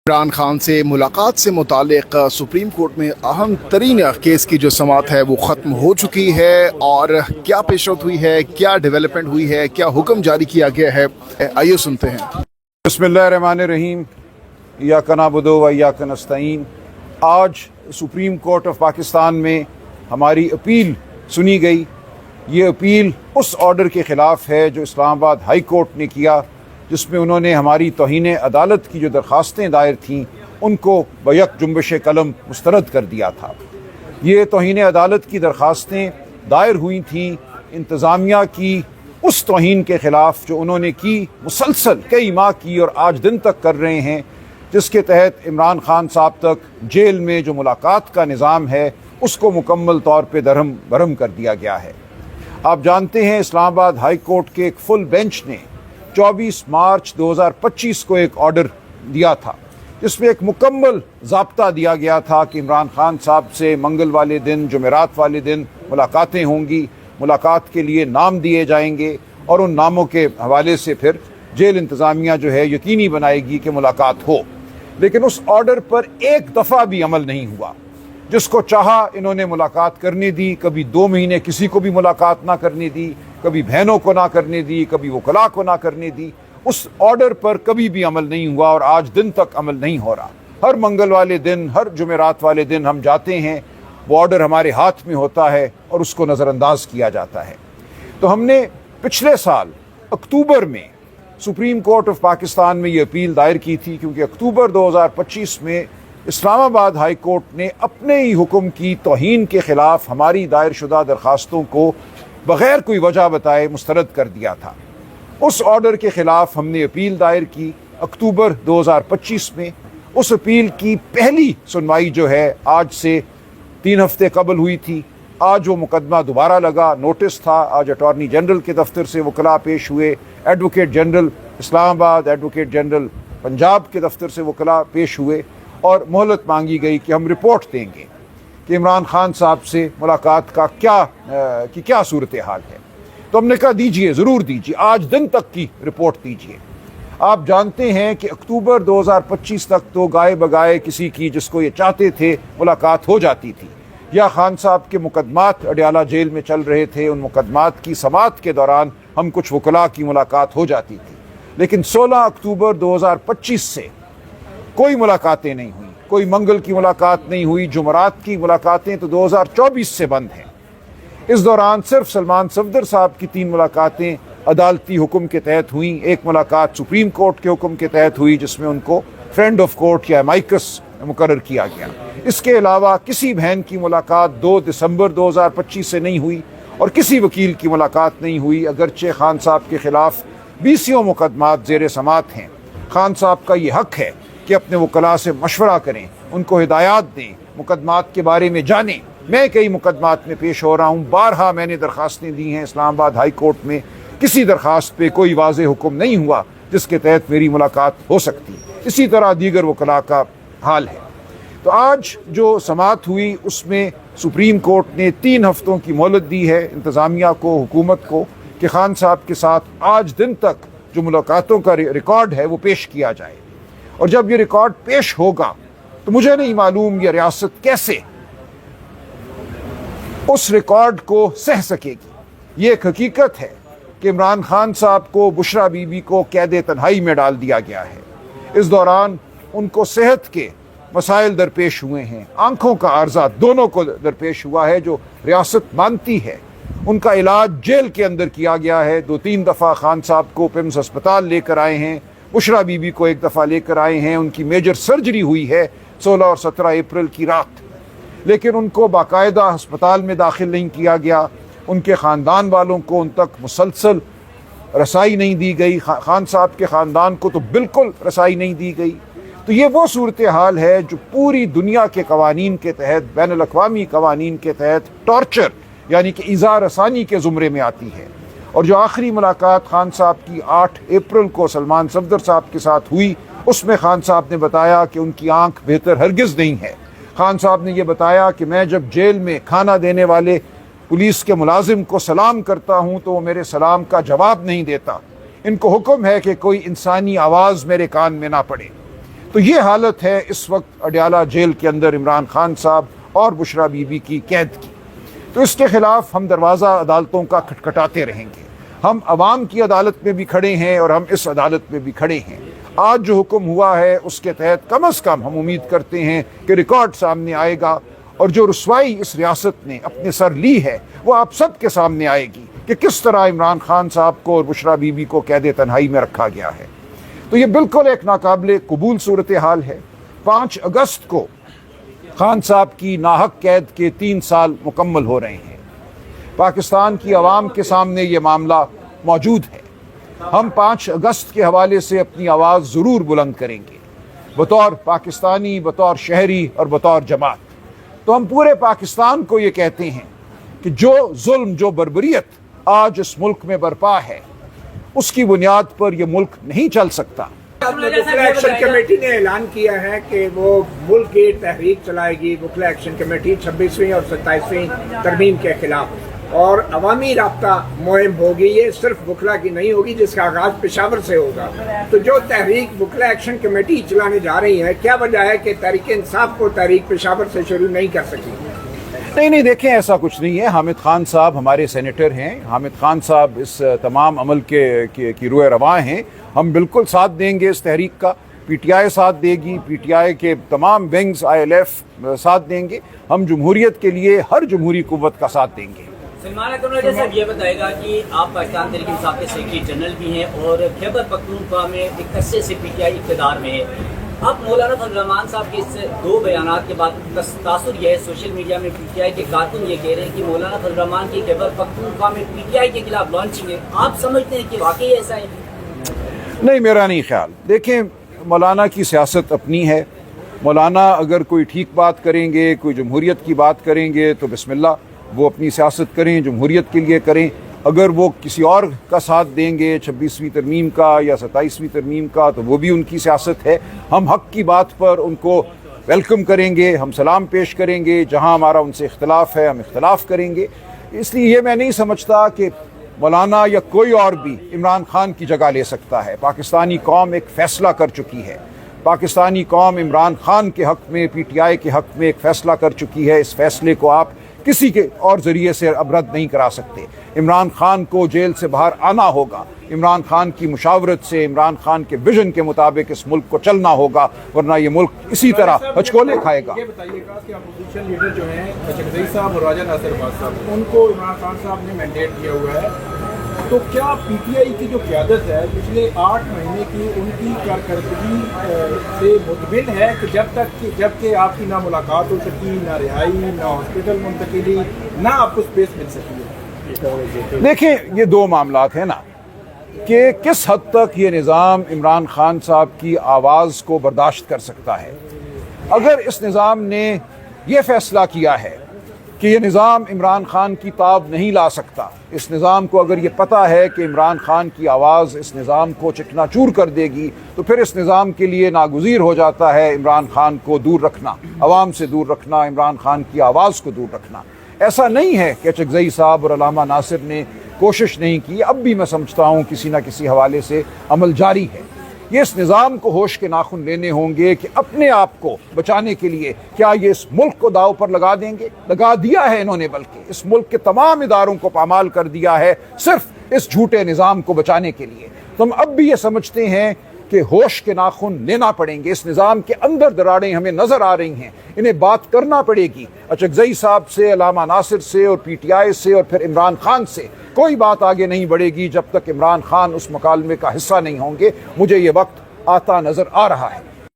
عمران خان سے ملاقات سے متعلق سپریم کورٹ میں اہم ترین کیس کی جو سماعت ہے وہ ختم ہو چکی ہے، اور کیا پیش رفت ہوئی ہے، کیا ڈیولپمنٹ ہوئی ہے، کیا حکم جاری کیا گیا ہے، آئیے سنتے ہیں۔ بسم اللہ الرحمن الرحیم، ایاک نعبد و ایاک نستعین۔ آج سپریم کورٹ آف پاکستان میں ہماری اپیل سنی گئی۔ یہ اپیل اس آرڈر کے خلاف ہے جو اسلام آباد ہائی کورٹ نے کیا، جس میں انہوں نے ہماری توہین عدالت کی جو درخواستیں دائر تھیں ان کو بیک جنبش قلم مسترد کر دیا تھا۔ یہ توہین عدالت کی درخواستیں دائر ہوئی تھیں انتظامیہ کی اس توہین کے خلاف جو انہوں نے کی، مسلسل کئی ماہ کی اور آج دن تک کر رہے ہیں، جس کے تحت عمران خان صاحب تک جیل میں جو ملاقات کا نظام ہے اس کو مکمل طور پہ درہم برہم کر دیا گیا ہے۔ آپ جانتے ہیں اسلام آباد ہائی کورٹ کے ایک فل بینچ نے 24 مارچ 2025 کو ایک آرڈر دیا تھا، جس میں ایک مکمل ضابطہ دیا گیا تھا کہ عمران خان صاحب سے منگل والے دن، جمعرات والے دن ملاقاتیں ہوں گی، ملاقات کے لیے نام دیے جائیں گے، اور ان ناموں کے حوالے سے پھر جیل انتظامیہ جو ہے یقینی بنائے گی کہ ملاقات ہو۔ لیکن اس آرڈر پر ایک دفعہ بھی عمل نہیں ہوا۔ جس کو چاہا انہوں نے ملاقات کرنے دی، کبھی 2 مہینے کسی کو بھی ملاقات نہ کرنے دی، کبھی بہنوں کو نہ کرنے دی، کبھی وکلاء کو نہ کرنے دی۔ اس آرڈر پر کبھی بھی عمل نہیں ہوا اور آج دن تک عمل نہیں ہو رہا۔ ہر منگل والے دن، ہر جمعرات والے دن ہم جاتے ہیں، وہ آرڈر ہمارے ہاتھ میں ہوتا ہے اور اس کو نظر انداز کیا جاتا ہے۔ تو ہم نے پچھلے سال اکتوبر میں سپریم کورٹ آف پاکستان میں یہ اپیل دائر کی تھی، کیونکہ اکتوبر 2025 میں اسلام آباد ہائی کورٹ نے اپنے ہی حکم کی توہین کے خلاف ہماری دائر شدہ درخواستوں کو بغیر کوئی وجہ بتائے مسترد کر دیا تھا۔ اس آرڈر کے خلاف ہم نے اپیل دائر کی اکتوبر 2025 میں۔ اس اپیل کی پہلی سنوائی جو ہے آج سے 3 ہفتے قبل ہوئی تھی۔ آج وہ مقدمہ دوبارہ لگا، نوٹس تھا۔ آج اٹارنی جنرل کے دفتر سے وکلاء پیش ہوئے، ایڈوکیٹ جنرل اسلام آباد، ایڈوکیٹ جنرل پنجاب کے دفتر سے وکلاء پیش ہوئے، اور مہلت مانگی گئی کہ ہم رپورٹ دیں گے کہ عمران خان صاحب سے ملاقات کا کیا صورتحال ہے۔ تو ہم نے کہا دیجئے، ضرور دیجئے، آج دن تک کی رپورٹ دیجئے۔ آپ جانتے ہیں کہ اکتوبر 2025 تک تو گائے بگائے کسی کی جس کو یہ چاہتے تھے ملاقات ہو جاتی تھی، یا خان صاحب کے مقدمات اڈیالہ جیل میں چل رہے تھے، ان مقدمات کی سماعت کے دوران ہم کچھ وکلاء کی ملاقات ہو جاتی تھی۔ لیکن 16 اکتوبر 2025 سے کوئی ملاقاتیں نہیں ہوئی، کوئی منگل کی ملاقات نہیں ہوئی، جمعرات کی ملاقاتیں تو 2024 سے بند ہیں۔ اس دوران صرف سلمان صفدر صاحب کی 3 ملاقاتیں عدالتی حکم کے تحت ہوئیں۔ ایک ملاقات سپریم کورٹ کے حکم کے تحت ہوئی جس میں ان کو فرینڈ آف کورٹ یا امائکس مقرر کیا گیا۔ اس کے علاوہ کسی بہن کی ملاقات 2 دسمبر 2025 سے نہیں ہوئی، اور کسی وکیل کی ملاقات نہیں ہوئی، اگرچہ خان صاحب کے خلاف 20 مقدمات زیر سماعت ہیں۔ خان صاحب کا یہ حق ہے کہ اپنے وکلاء سے مشورہ کریں، ان کو ہدایات دیں، مقدمات کے بارے میں جانیں۔ میں کئی مقدمات میں پیش ہو رہا ہوں، بارہا میں نے درخواستیں دی ہیں اسلام آباد ہائی کورٹ میں، کسی درخواست پہ کوئی واضح حکم نہیں ہوا جس کے تحت میری ملاقات ہو سکتی۔ اسی طرح دیگر وکلاء کا حال ہے۔ تو آج جو سماعت ہوئی اس میں سپریم کورٹ نے 3 ہفتوں کی مہلت دی ہے انتظامیہ کو، حکومت کو، کہ خان صاحب کے ساتھ آج دن تک جو ملاقاتوں کا ریکارڈ ہے وہ پیش کیا جائے۔ اور جب یہ ریکارڈ پیش ہوگا تو مجھے نہیں معلوم یہ ریاست کیسے اس ریکارڈ کو سہ سکے گی۔ یہ ایک حقیقت ہے کہ عمران خان صاحب کو، بشرا بی بی کو قید تنہائی میں ڈال دیا گیا ہے۔ اس دوران ان کو صحت کے مسائل درپیش ہوئے ہیں، آنکھوں کا عارضہ دونوں کو درپیش ہوا ہے جو ریاست مانتی ہے۔ ان کا علاج جیل کے اندر کیا گیا ہے۔ 2-3 دفعہ خان صاحب کو پیمز ہسپتال لے کر آئے ہیں، بشرا بی بی کو 1 دفعہ لے کر آئے ہیں۔ ان کی میجر سرجری ہوئی ہے 16 اور 17 اپریل کی رات، لیکن ان کو باقاعدہ ہسپتال میں داخل نہیں کیا گیا۔ ان کے خاندان والوں کو ان تک مسلسل رسائی نہیں دی گئی، خان صاحب کے خاندان کو تو بالکل رسائی نہیں دی گئی۔ تو یہ وہ صورتحال ہے جو پوری دنیا کے قوانین کے تحت، بین الاقوامی قوانین کے تحت ٹارچر یعنی کہ ایذا رسانی کے زمرے میں آتی ہے۔ اور جو آخری ملاقات خان صاحب کی 8 اپریل کو سلمان صفدر صاحب کے ساتھ ہوئی، اس میں خان صاحب نے بتایا کہ ان کی آنکھ بہتر ہرگز نہیں ہے۔ خان صاحب نے یہ بتایا کہ میں جب جیل میں کھانا دینے والے پولیس کے ملازم کو سلام کرتا ہوں تو وہ میرے سلام کا جواب نہیں دیتا، ان کو حکم ہے کہ کوئی انسانی آواز میرے کان میں نہ پڑے۔ تو یہ حالت ہے اس وقت اڈیالہ جیل کے اندر عمران خان صاحب اور بشرا بی بی کی قید کی. تو اس کے خلاف ہم دروازہ عدالتوں کا کھٹکھٹاتے رہیں گے. ہم عوام کی عدالت میں بھی کھڑے ہیں اور ہم اس عدالت میں بھی کھڑے ہیں. آج جو حکم ہوا ہے اس کے تحت کم از کم ہم امید کرتے ہیں کہ ریکارڈ سامنے آئے گا اور جو رسوائی اس ریاست نے اپنے سر لی ہے وہ آپ سب کے سامنے آئے گی کہ کس طرح عمران خان صاحب کو اور بشرا بی بی کو قید تنہائی میں رکھا گیا ہے. تو یہ بالکل ایک ناقابل قبول صورتحال ہے. 5 اگست کو خان صاحب کی ناحق قید کے 3 سال مکمل ہو رہے ہیں. پاکستان کی عوام کے سامنے یہ معاملہ موجود ہے. ہم 5 اگست کے حوالے سے اپنی آواز ضرور بلند کریں گے بطور پاکستانی، بطور شہری اور بطور جماعت. تو ہم پورے پاکستان کو یہ کہتے ہیں کہ جو ظلم، جو بربریت آج اس ملک میں برپا ہے اس کی بنیاد پر یہ ملک نہیں چل سکتا. وکلا ایکشن کمیٹی نے اعلان کیا ہے کہ وہ ملک کی تحریک چلائے گی. وکلا ایکشن کمیٹی 26ویں اور 27ویں ترمیم کے خلاف اور عوامی رابطہ مہم ہوگی. یہ صرف وکلا کی نہیں ہوگی جس کا آغاز پشاور سے ہوگا. تو جو تحریک وکلا ایکشن کمیٹی چلانے جا رہی ہے، کیا وجہ ہے کہ تحریک انصاف کو تحریک پشاور سے شروع نہیں کر سکی؟ نہیں دیکھیں، ایسا کچھ نہیں ہے. حامد خان صاحب ہمارے سینیٹر ہیں. حامد خان صاحب اس تمام عمل کی روئے رواں ہیں. ہم بالکل ساتھ دیں گے اس تحریک کا. پی ٹی آئی ساتھ دے گی، پی ٹی آئی کے تمام ونگز، ILF ساتھ دیں گے. ہم جمہوریت کے لیے ہر جمہوری قوت کا ساتھ دیں گے. سلمان اکرم راجہ صاحب یہ بتائے گا کہ آپ پاکستان تحریک انصاف کے سیکرٹری جنرل بھی ہیں اور خیبر پختونخوا میں ایک عرصے سے پی ٹی آئی اقتدار میں ہے. اب مولانا فضل الرحمان صاحب کے اس 2 بیانات کے بعد تاثر یہ ہے سوشل میڈیا میں، پی ٹی آئی کے کارکن یہ کہہ رہے ہیں کہ مولانا فضل الرحمان کی خیبر پختونخوا میں پی ٹی آئی کے خلاف لانچنگ ہے. آپ سمجھتے ہیں کہ واقعی ایسا ہے؟ نہیں، میرا نہیں خیال. دیکھیں، مولانا کی سیاست اپنی ہے. مولانا اگر کوئی ٹھیک بات کریں گے، کوئی جمہوریت کی بات کریں گے تو بسم اللہ، وہ اپنی سیاست کریں، جمہوریت کے لیے کریں. اگر وہ کسی اور کا ساتھ دیں گے 26ویں ترمیم کا یا 27ویں ترمیم کا تو وہ بھی ان کی سیاست ہے. ہم حق کی بات پر ان کو ویلکم کریں گے، ہم سلام پیش کریں گے. جہاں ہمارا ان سے اختلاف ہے ہم اختلاف کریں گے. اس لیے یہ میں نہیں سمجھتا کہ مولانا یا کوئی اور بھی عمران خان کی جگہ لے سکتا ہے. پاکستانی قوم ایک فیصلہ کر چکی ہے. پاکستانی قوم عمران خان کے حق میں، پی ٹی آئی کے حق میں ایک فیصلہ کر چکی ہے. اس فیصلے کو آپ کسی کے اور ذریعے سے اب رد نہیں کرا سکتے. عمران خان کو جیل سے باہر آنا ہوگا. عمران خان کی مشاورت سے، عمران خان کے ویژن کے مطابق اس ملک کو چلنا ہوگا، ورنہ یہ ملک اسی طرح ہچکولے کھائے گا. یہ بتائیے گا کہ اپوزیشن لیڈر جو ہیں اچکزئی صاحب اور راجہ ناصر عباس صاحب، ان کو عمران خان صاحب نے مینڈیٹ دیا ہوا ہے. تو کیا پی ٹی آئی کی جو قیادت ہے پچھلے 8 مہینے کی ان کی کارکردگی سے مطمئن ہے کہ جب کہ آپ کی نہ ملاقات ہو سکی، نہ رہائی، نہ ہاسپٹل منتقلی، نہ آپ کو اسپیس مل سکی ہے؟ دیکھیں، یہ 2 معاملات ہیں نا کہ کس حد تک یہ نظام عمران خان صاحب کی آواز کو برداشت کر سکتا ہے. اگر اس نظام نے یہ فیصلہ کیا ہے کہ یہ نظام عمران خان کی تاب نہیں لا سکتا، اس نظام کو اگر یہ پتہ ہے کہ عمران خان کی آواز اس نظام کو چکنا چور کر دے گی، تو پھر اس نظام کے لیے ناگزیر ہو جاتا ہے عمران خان کو دور رکھنا، عوام سے دور رکھنا، عمران خان کی آواز کو دور رکھنا. ایسا نہیں ہے کہ اچکزئی صاحب اور علامہ ناصر نے کوشش نہیں کی. اب بھی میں سمجھتا ہوں کسی نہ کسی حوالے سے عمل جاری ہے. یہ اس نظام کو ہوش کے ناخن لینے ہوں گے کہ اپنے آپ کو بچانے کے لیے کیا یہ اس ملک کو داؤ پر لگا دیں گے. لگا دیا ہے انہوں نے، بلکہ اس ملک کے تمام اداروں کو پامال کر دیا ہے صرف اس جھوٹے نظام کو بچانے کے لیے. تو ہم اب بھی یہ سمجھتے ہیں کہ ہوش کے ناخن لینا پڑیں گے. اس نظام کے اندر دراڑیں ہمیں نظر آ رہی ہیں، انہیں بات کرنا پڑے گی. اچکزئی صاحب سے، علامہ ناصر سے اور پی ٹی آئی سے اور پھر عمران خان سے کوئی بات آگے نہیں بڑھے گی جب تک عمران خان اس مکالمے کا حصہ نہیں ہوں گے. مجھے یہ وقت آتا نظر آ رہا ہے.